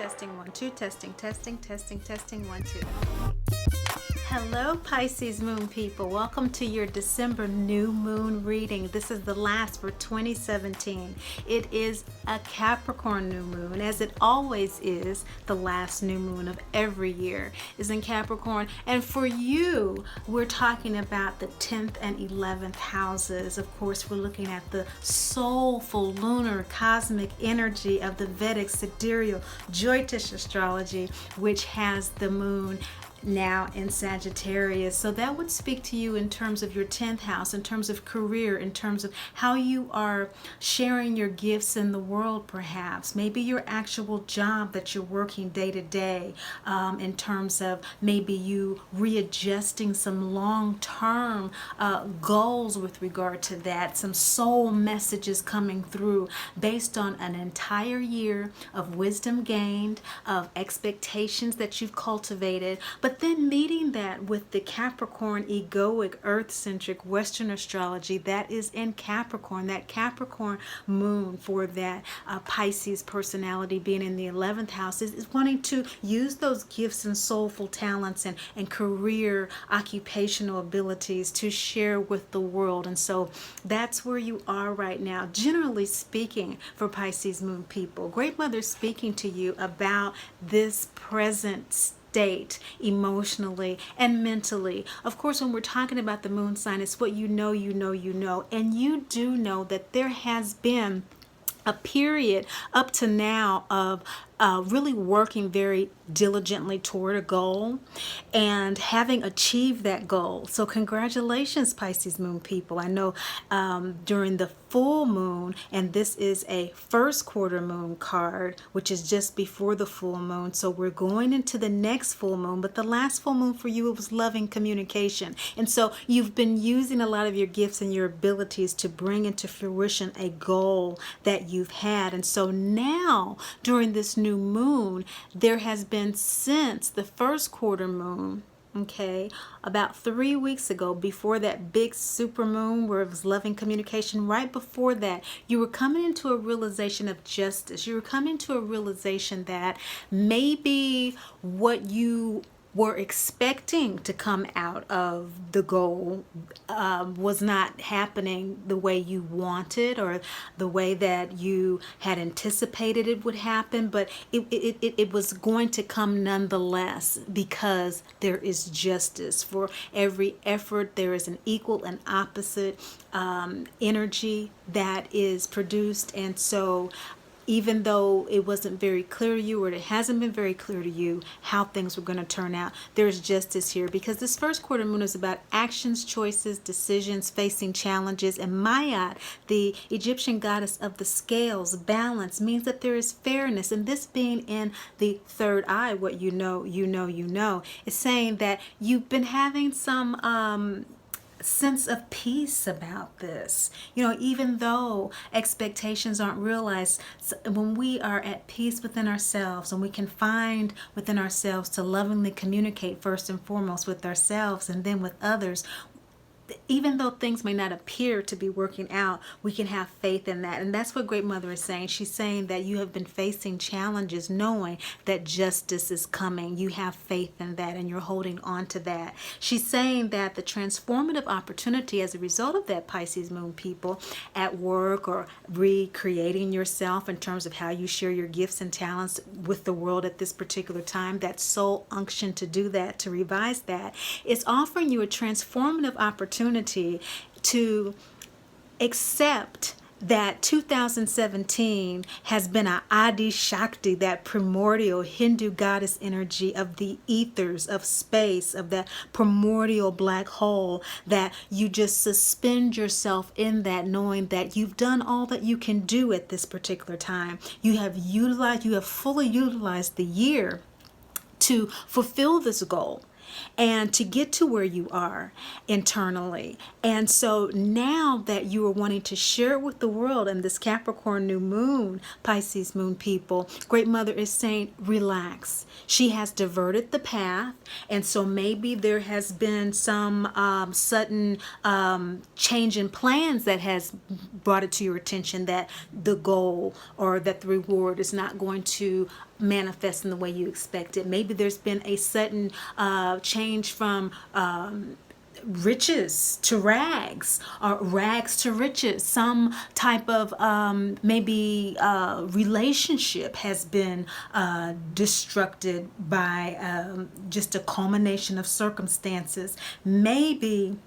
Testing 1 2, testing 1 2. Hello Pisces moon people, welcome to your December new moon reading. This is the last for 2017. It is a Capricorn new moon, as it always is. The last new moon of every year is in Capricorn, and for you we're talking about the 10th and 11th houses. Of course, we're looking at the soulful lunar cosmic energy of the Vedic sidereal Jyotish astrology, which has the moon now in Sagittarius. So that would speak to you in terms of your 10th house, in terms of career, in terms of how you are sharing your gifts in the world, perhaps. Maybe your actual job that you're working day to day, in terms of maybe you readjusting some long-term goals with regard to that, some soul messages coming through based on an entire year of wisdom gained, of expectations that you've cultivated, but then meeting that with the Capricorn egoic earth-centric Western astrology that is in Capricorn, that Capricorn moon for that Pisces personality being in the 11th house is wanting to use those gifts and soulful talents and career occupational abilities to share with the world. And so that's where you are right now, generally speaking, for Pisces moon people. Great Mother speaking to you about this present state emotionally and mentally. Of course, when we're talking about the moon sign, it's what you know, and you do know that there has been a period up to now of really working very diligently toward a goal and having achieved that goal. So congratulations, Pisces moon people. I know during the full moon, and this is a first quarter moon card, which is just before the full moon. So we're going into the next full moon, but the last full moon for you, it was loving communication. And so you've been using a lot of your gifts and your abilities to bring into fruition a goal that you've had. And so now during this new moon, there has been, since the first quarter moon, okay, about 3 weeks ago, before that big super moon where it was loving communication, right before that, you were coming into a realization of justice. You were coming to a realization that maybe what you were expecting to come out of the goal was not happening the way you wanted or the way that you had anticipated it would happen, but it was going to come nonetheless, because there is justice. For every effort, there is an equal and opposite energy that is produced. And so even though it wasn't very clear to you, or it hasn't been very clear to you how things were going to turn out, there's justice here, because this first quarter moon is about actions, choices, decisions, facing challenges. And Mayat, the Egyptian goddess of the scales, balance, means that there is fairness. And this being in the third eye, what you know, is saying that you've been having some sense of peace about this. You know, even though expectations aren't realized, when we are at peace within ourselves, and we can find within ourselves to lovingly communicate first and foremost with ourselves and then with others, even though things may not appear to be working out, we can have faith in that. And that's what Great Mother is saying. She's saying that you have been facing challenges knowing that justice is coming. You have faith in that, and you're holding on to that. She's saying that the transformative opportunity as a result of that, Pisces moon people, at work or recreating yourself in terms of how you share your gifts and talents with the world at this particular time, that soul unction to do that, to revise that, is offering you a transformative opportunity to accept that 2017 has been an Adi Shakti, that primordial Hindu goddess energy of the ethers, of space, of that primordial black hole, that you just suspend yourself in that, knowing that you've done all that you can do at this particular time. You have fully utilized the year to fulfill this goal and to get to where you are internally. And so now that you are wanting to share it with the world in this Capricorn new moon, Pisces moon people, Great Mother is saying, relax. She has diverted the path, and so maybe there has been some sudden change in plans that has brought it to your attention that the goal or that the reward is not going to manifest in the way you expect it. Maybe there's been a sudden change from riches to rags, or rags to riches. Some type of maybe relationship has been destructed by just a culmination of circumstances. Maybe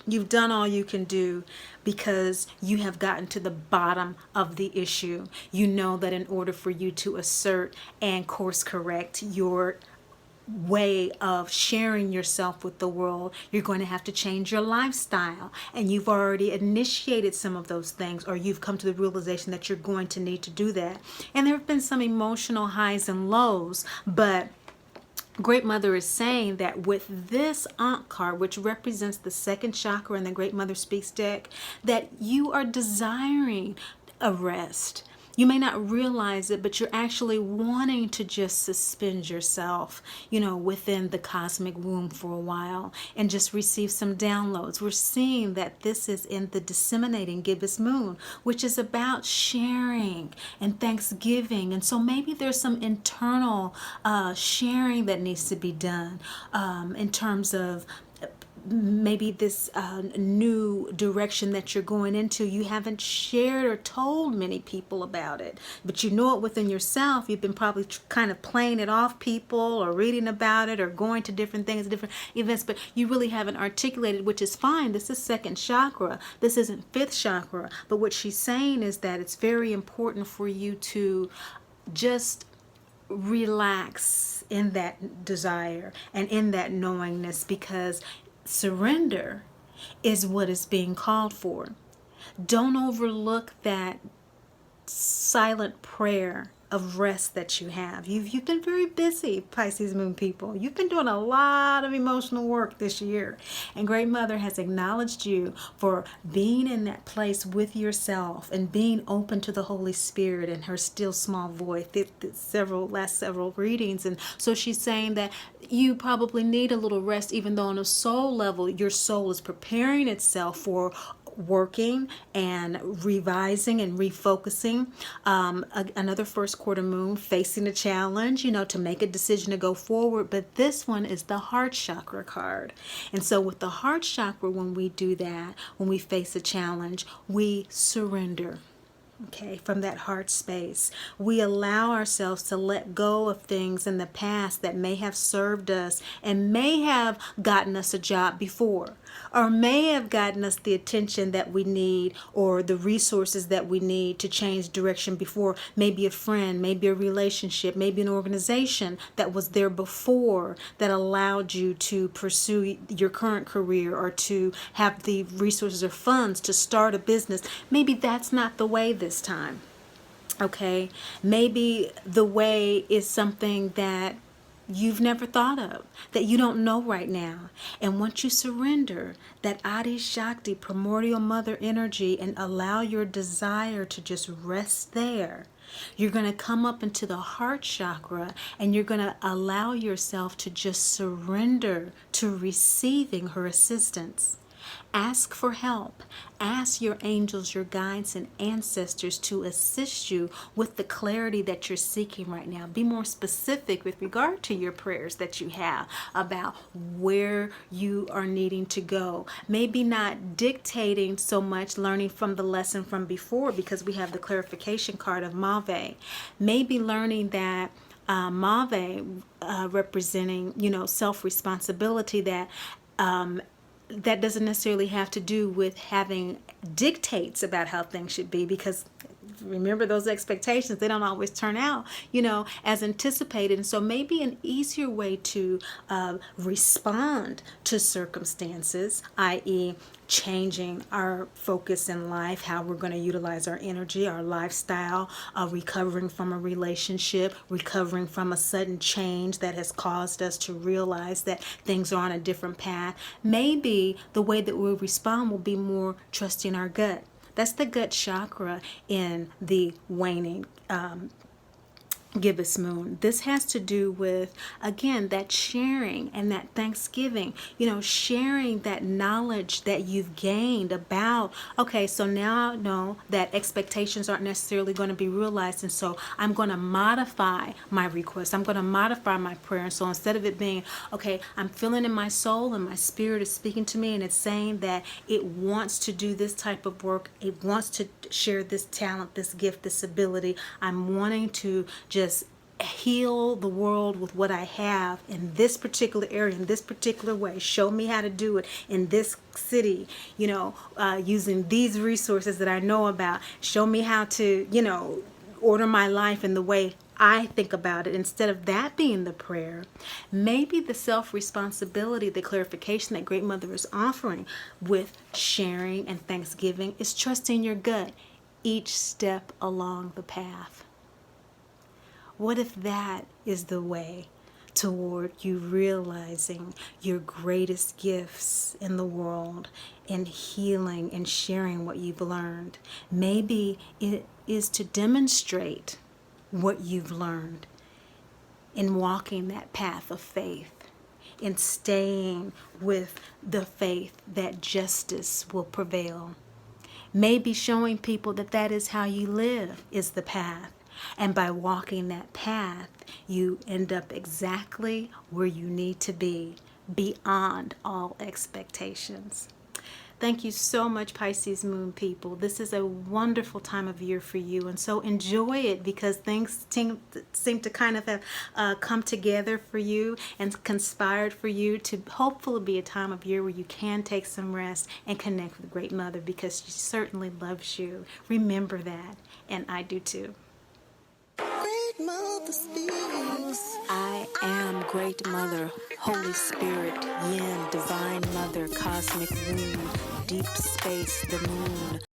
you've done all you can do because you have gotten to the bottom of the issue. You know that in order for you to assert and course correct your way of sharing yourself with the world, you're going to have to change your lifestyle. And you've already initiated some of those things, or you've come to the realization that you're going to need to do that. And there have been some emotional highs and lows, but Great Mother is saying that with this Ankh card, which represents the second chakra in the Great Mother Speaks deck, that you are desiring a rest. You may not realize it, but you're actually wanting to just suspend yourself, within the cosmic womb for a while and just receive some downloads. We're seeing that this is in the disseminating gibbous moon, which is about sharing and thanksgiving. And so maybe there's some internal sharing that needs to be done in terms of maybe this new direction that you're going into. You haven't shared or told many people about it, but you know it within yourself. You've been probably kind of playing it off people, or reading about it, or going to different things, different events, but you really haven't articulated, which is fine. This is second chakra. This isn't fifth chakra. But what she's saying is that it's very important for you to just relax in that desire and in that knowingness, because surrender is what is being called for. Don't overlook that silent prayer of rest that you have. You've been very busy, Pisces moon people. You've been doing a lot of emotional work this year. And Great Mother has acknowledged you for being in that place with yourself and being open to the Holy Spirit and her still small voice. Last several readings. And so she's saying that you probably need a little rest, even though on a soul level, your soul is preparing itself for working and revising and refocusing. Another first quarter moon, facing a challenge, to make a decision to go forward. But this one is the heart chakra card. And so with the heart chakra, when we do that, when we face a challenge, we surrender. Okay, from that heart space, we allow ourselves to let go of things in the past that may have served us and may have gotten us a job before, or may have gotten us the attention that we need or the resources that we need to change direction before. Maybe a friend, maybe a relationship, maybe an organization that was there before that allowed you to pursue your current career or to have the resources or funds to start a business. Maybe that's not the way this time. Okay, maybe the way is something that you've never thought of, that you don't know right now. And once you surrender that Adi Shakti, primordial mother energy, and allow your desire to just rest there, you're going to come up into the heart chakra and you're going to allow yourself to just surrender to receiving her assistance. Ask for help. Ask your angels, your guides, and ancestors to assist you with the clarity that you're seeking right now. Be more specific with regard to your prayers that you have about where you are needing to go. Maybe not dictating so much, learning from the lesson from before, because we have the clarification card of Mave. Maybe learning that Mave representing, self-responsibility, that doesn't necessarily have to do with having dictates about how things should be, because remember, those expectations, they don't always turn out, as anticipated. And so maybe an easier way to respond to circumstances, i.e., changing our focus in life, how we're going to utilize our energy, our lifestyle, recovering from a relationship, recovering from a sudden change that has caused us to realize that things are on a different path. Maybe the way that we'll respond will be more trusting our gut. That's the gut chakra in the waning gibbous moon. This has to do with, again, that sharing and that thanksgiving, sharing that knowledge that you've gained about, okay, so now I know that expectations aren't necessarily going to be realized, and so I'm going to modify my request. I'm going to modify my prayer. And so instead of it being, okay, I'm feeling in my soul and my spirit is speaking to me and it's saying that it wants to do this type of work, it wants to share this talent, this gift, this ability, I'm wanting to just heal the world with what I have in this particular area, in this particular way. Show me how to do it in this city, using these resources that I know about. Show me how to, order my life in the way I think about it. Instead of that being the prayer, maybe the self-responsibility, the clarification that Great Mother is offering with sharing and thanksgiving is trusting your gut each step along the path. What if that is the way toward you realizing your greatest gifts in the world and healing and sharing what you've learned? Maybe it is to demonstrate what you've learned in walking that path of faith, in staying with the faith that justice will prevail. Maybe showing people that that is how you live is the path. And by walking that path, you end up exactly where you need to be, beyond all expectations. Thank you so much, Pisces moon people. This is a wonderful time of year for you, and so enjoy it because things seem to kind of have come together for you and conspired for you to hopefully be a time of year where you can take some rest and connect with Great Mother, because she certainly loves you. Remember that, and I do too. Great Mother speaks. I am Great Mother, Holy Spirit, Yin, Divine Mother, Cosmic Womb, Deep Space, the Moon.